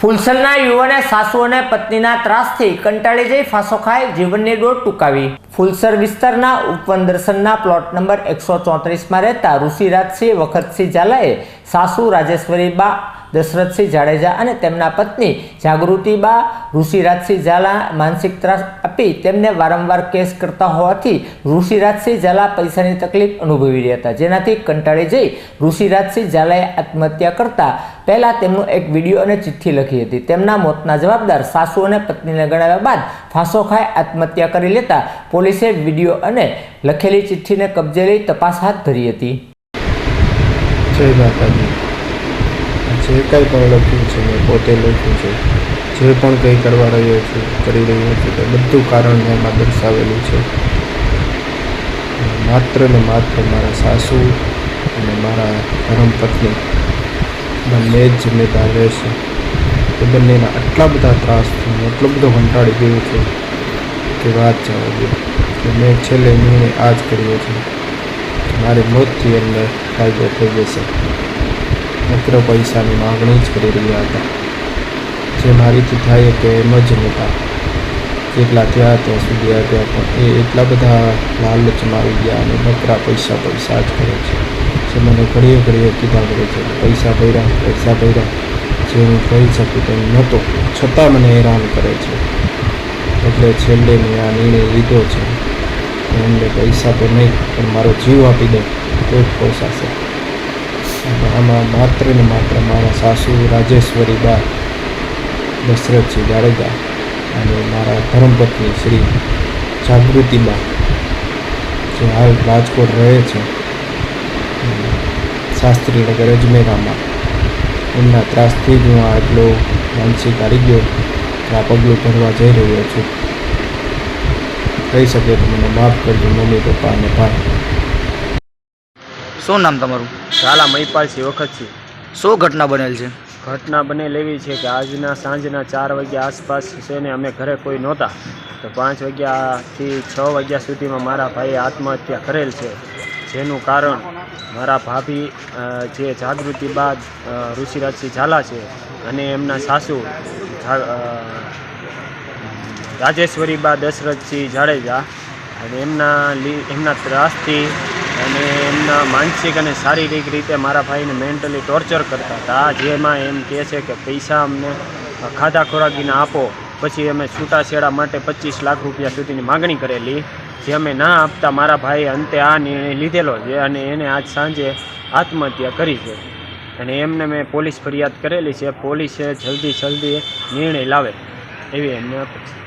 ફુલસરના યુવાને સાસુ અને પત્નીના ત્રાસથી કંટાળી જઈ ફાંસો ખાઈ જીવનની દોર ટૂંકાવી। ફુલસર વિસ્તારના ઉપવન દર્શનના પ્લોટ નંબર 134માં રહેતા ઋષિરાજસિંહ વખતસિંહ ઝાલાએ સાસુ રાજેશ્વરીબા દશરથસિંહ જાડેજા અને તેમના પત્ની જાગૃતિબા ઋષિરાજસિંહ ઝાલા માનસિક ત્રાસ આપી તેમને વારંવાર કેસ કરતા હોવાથી ઋષિરાજસિંહ ઝાલા પૈસાની તકલીફ અનુભવી રહ્યા હતા, જેનાથી કંટાળી જઈ ઋષિરાજસિંહ ઝાલાએ આત્મહત્યા કરતા પહેલા તેમનો એક વિડીયો અને ચિઠ્ઠી લખી હતી। તેમના મોતના જવાબદાર સાસુ અને પત્નીને ગણાવ્યા બાદ ફાંસો ખાઈ આત્મહત્યા કરી લેતા પોલીસે વિડીયો અને લખેલી ચિઠ્ઠીને કબજે લઈ તપાસ હાથ ધરી હતી। જય માતાજી। જે કંઈ પણ લખ્યું છે મેં પોતે લખ્યું છે, જે પણ કંઈ કરવા રહ્યો છું કરી રહ્યો છું તે બધું કારણ એમાં દર્શાવેલું છે। માત્ર ને માત્ર મારા સાસુ અને મારા ધર્મપત્ની બંને જ જિમ્મેદાર રહેશે। એ બંનેના આટલા બધા ત્રાસથી હું એટલો બધો કંટાળી ગયો છું કે વાત જવા દો। કે મેં છેલ્લે નિર્ણય આ જ કર્યો છે કે મારી મોતથી એમને ફાયદો થઈ જશે। માત્ર પૈસાની માગણી જ કરી રહ્યા હતા, જે મારીથી થાય કે એમ જ નહોતા। જેટલા થયા ત્યાં સુધી આવ્યા પણ એ એટલા બધા લાલચમાં આવી ગયા અને નકરા પૈસા જ કરે છે, જે મને ઘડીએ ઘડીએ કીધા કરે છે પૈસા ભર્યા, જે હું કરી શકું તેમ નહોતો છતાં મને હેરાન કરે છે। એટલે છેલ્લે મેં આ નિર્ણય લીધો છે કે એમને પૈસા તો નહીં પણ મારો જીવ આપી દઉં તો જ પોસાશે। આમાં માત્ર ને માત્ર મારા સાસુ રાજેશ્વરીબા દશરથસિંહ જાડેજા અને મારા ધર્મપત્ની શ્રી જાગૃતિબા, જે હાલ રાજકોટ રહે છે શાસ્ત્રીનગર અજમેરામાં, એમના ત્રાસથી જ હું આ એટલો માનસિક હારી ગયો કે આ પગલું ભરવા જઈ રહ્યો છું। થઈ શકે તો મને માફ કરજો મમ્મી, પપ્પા અને ભાઈ। શું નામ તમારું? ઝાલા મહિપાલસિંહ વખતસિંહ। શું ઘટના બનેલ છે? ઘટના બનેલ એવી છે કે આજના સાંજના 4 વાગ્યા આસપાસ છે ને અમે ઘરે કોઈ નહોતા, તો 5 વાગ્યાથી 6 વાગ્યા સુધીમાં મારા ભાઈએ આત્મહત્યા કરેલ છે, જેનું કારણ મારા ભાભી જે જાગૃતિબા ઋષિરાજસિંહ ઝાલા છે અને એમના સાસુ રાજેશ્વરીબા દશરથસિંહ જાડેજા, અને એમના ત્રાસથી અને એમના માનસિક અને શારીરિક રીતે મારા ભાઈને મેન્ટલી ટોર્ચર કરતા હતા, જેમાં એમ કહે છે કે પૈસા અમને ખાધા ખોરાકીને આપો, પછી અમે છૂટાછેડા માટે 25 લાખ રૂપિયા સુધીની માગણી કરેલી, જે અમે ના આપતા મારા ભાઈએ અંતે આ નિર્ણય લીધેલો છે અને એને આજ સાંજે આત્મહત્યા કરી છે। અને એમને મેં પોલીસ ફરિયાદ કરેલી છે, પોલીસે જલ્દી નિર્ણય લાવે એવી એમને અપેક્ષા।